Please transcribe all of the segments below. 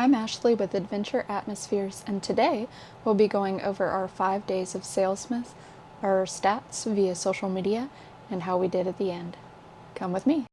I'm Ashley with Adventure Atmospheres, and today we'll be going over our 5 days of Salesmas, our stats via social media, and how we did at the end. Come with me.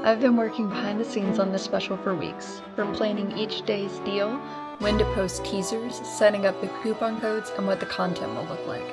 I've been working behind the scenes on this special for weeks, from planning each day's deal, when to post teasers, setting up the coupon codes, and what the content will look like.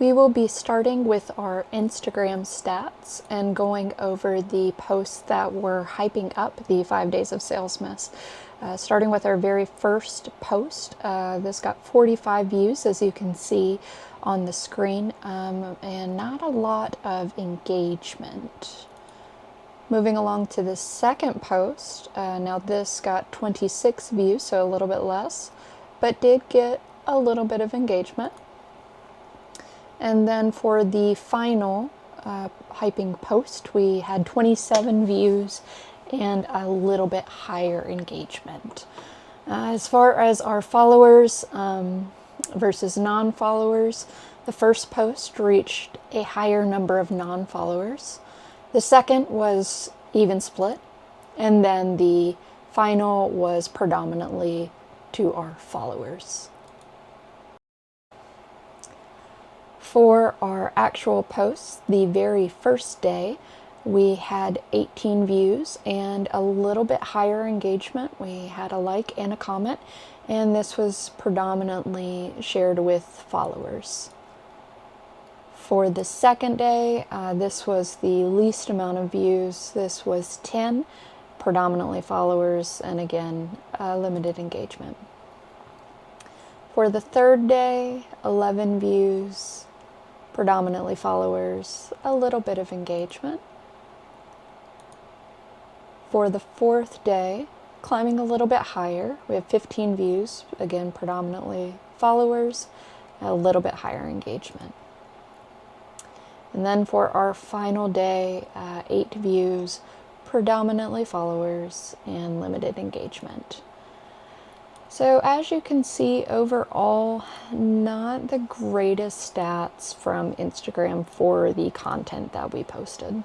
We will be starting with our Instagram stats and going over the posts that were hyping up the 5 days of Salesmas. Starting with our very first post, this got 45 views, as you can see on the screen, and not a lot of engagement. Moving along to the second post, now this got 26 views, so a little bit less, but did get a little bit of engagement. And then for the final hyping post, we had 27 views and a little bit higher engagement. As far as our followers versus non-followers, the first post reached a higher number of non-followers. The second was even split, and then the final was predominantly to our followers. For our actual posts, the very first day, we had 18 views and a little bit higher engagement. We had a like and a comment, and this was predominantly shared with followers. For the second day, this was the least amount of views. This was 10, predominantly followers, and again, limited engagement. For the third day, 11 views, predominantly followers, a little bit of engagement. For the 4th day, climbing a little bit higher, we have 15 views, again predominantly followers, a little bit higher engagement. And then for our final day, 8 views, predominantly followers, and limited engagement. So as you can see, overall, not the greatest stats from Instagram for the content that we posted.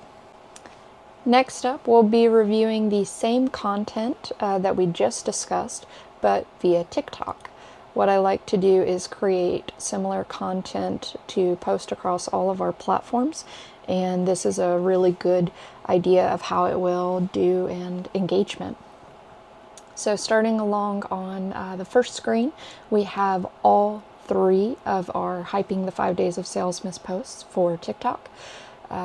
Next up, we'll be reviewing the same content that we just discussed, but via TikTok. What I like to do is create similar content to post across all of our platforms, and this is a really good idea of how it will do in engagement. So starting along on the first screen, we have all 3 of our Hyping the 5 Days of Salesmas posts for TikTok.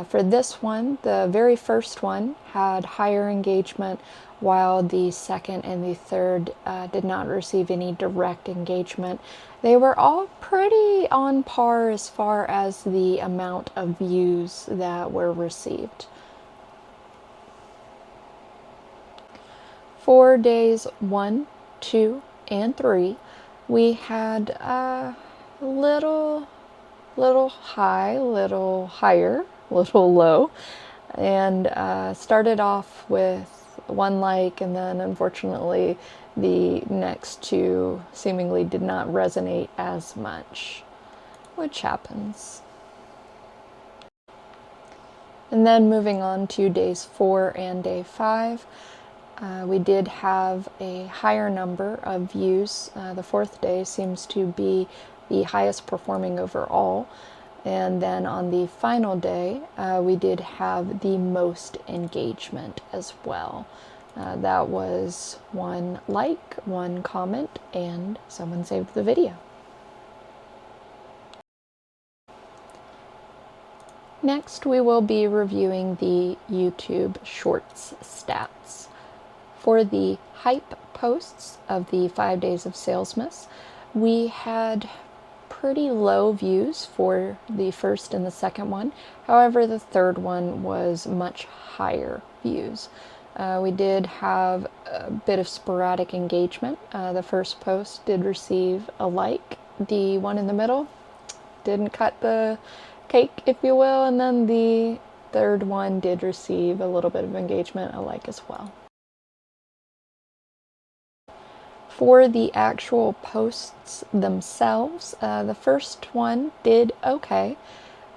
For this one, the very first one had higher engagement, while the second and the third did not receive any direct engagement. They were all pretty on par as far as the amount of views that were received. For days 1, 2, and 3, we had a little high, little higher, little low, and started off with 1 like, and then unfortunately the next 2 seemingly did not resonate as much, which happens. And then moving on to days 4 and day 5, we did have a higher number of views. The 4th day seems to be the highest performing overall. And then on the final day, we did have the most engagement as well. That was 1 like, 1 comment, and someone saved the video. Next, we will be reviewing the YouTube Shorts stats. For the hype posts of the 5 Days of Salesmas, we had pretty low views for the first and the second one. However, the third one was much higher views. We did have a bit of sporadic engagement. The first post did receive a like. The one in the middle didn't cut the cake, if you will, and then the third one did receive a little bit of engagement, a like as well. For the actual posts themselves, the first one did okay,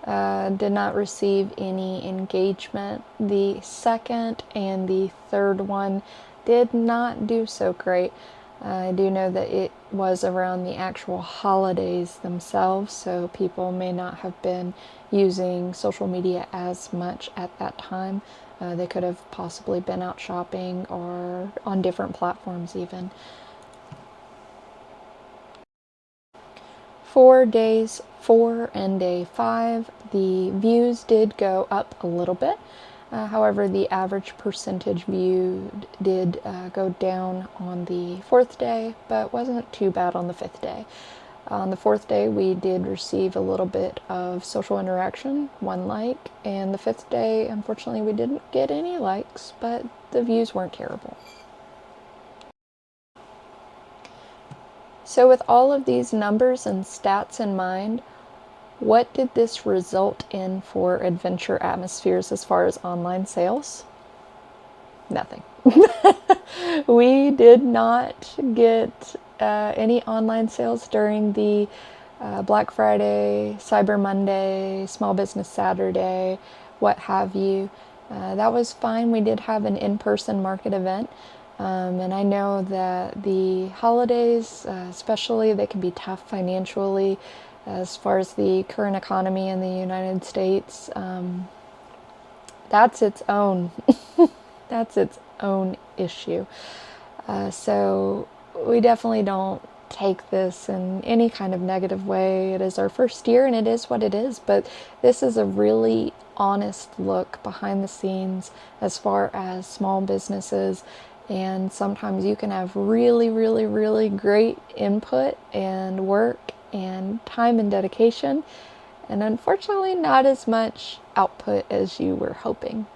did not receive any engagement. The second and the third one did not do so great. I do know that it was around the actual holidays themselves, so people may not have been using social media as much at that time. They could have possibly been out shopping or on different platforms even. For days 4 and day 5, the views did go up a little bit. However, the average percentage viewed did go down on the 4th day, but wasn't too bad on the 5th day. On the 4th day, we did receive a little bit of social interaction, 1 like, and the 5th day, unfortunately, we didn't get any likes, but the views weren't terrible. So with all of these numbers and stats in mind, what did this result in for Adventure Atmospheres as far as online sales? Nothing. We did not get any online sales during the Black Friday, Cyber Monday, Small Business Saturday, what have you. That was fine. We did have an in-person market event. And I know that the holidays, especially, they can be tough financially as far as the current economy in the United States. That's its own, that's its own issue. So we definitely don't take this in any kind of negative way. It is our first year and it is what it is, but this is a really honest look behind the scenes as far as small businesses. And sometimes you can have really, really, really great input and work and time and dedication, And unfortunately, not as much output as you were hoping.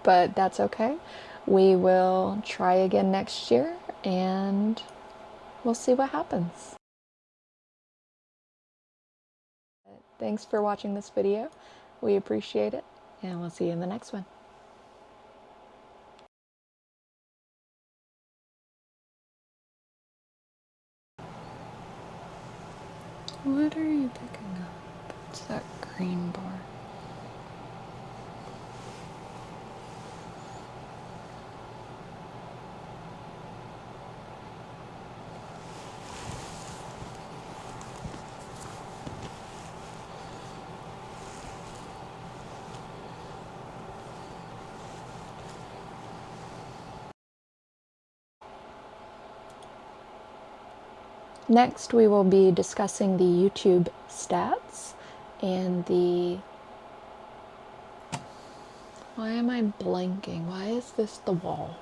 But that's okay. We will try again next year and we'll see what happens. Thanks for watching this video. We appreciate it, and we'll see you in the next one. What are you picking up? It's that green bar. Next, we will be discussing the YouTube stats and the... Why am I blanking? Why is this the wall?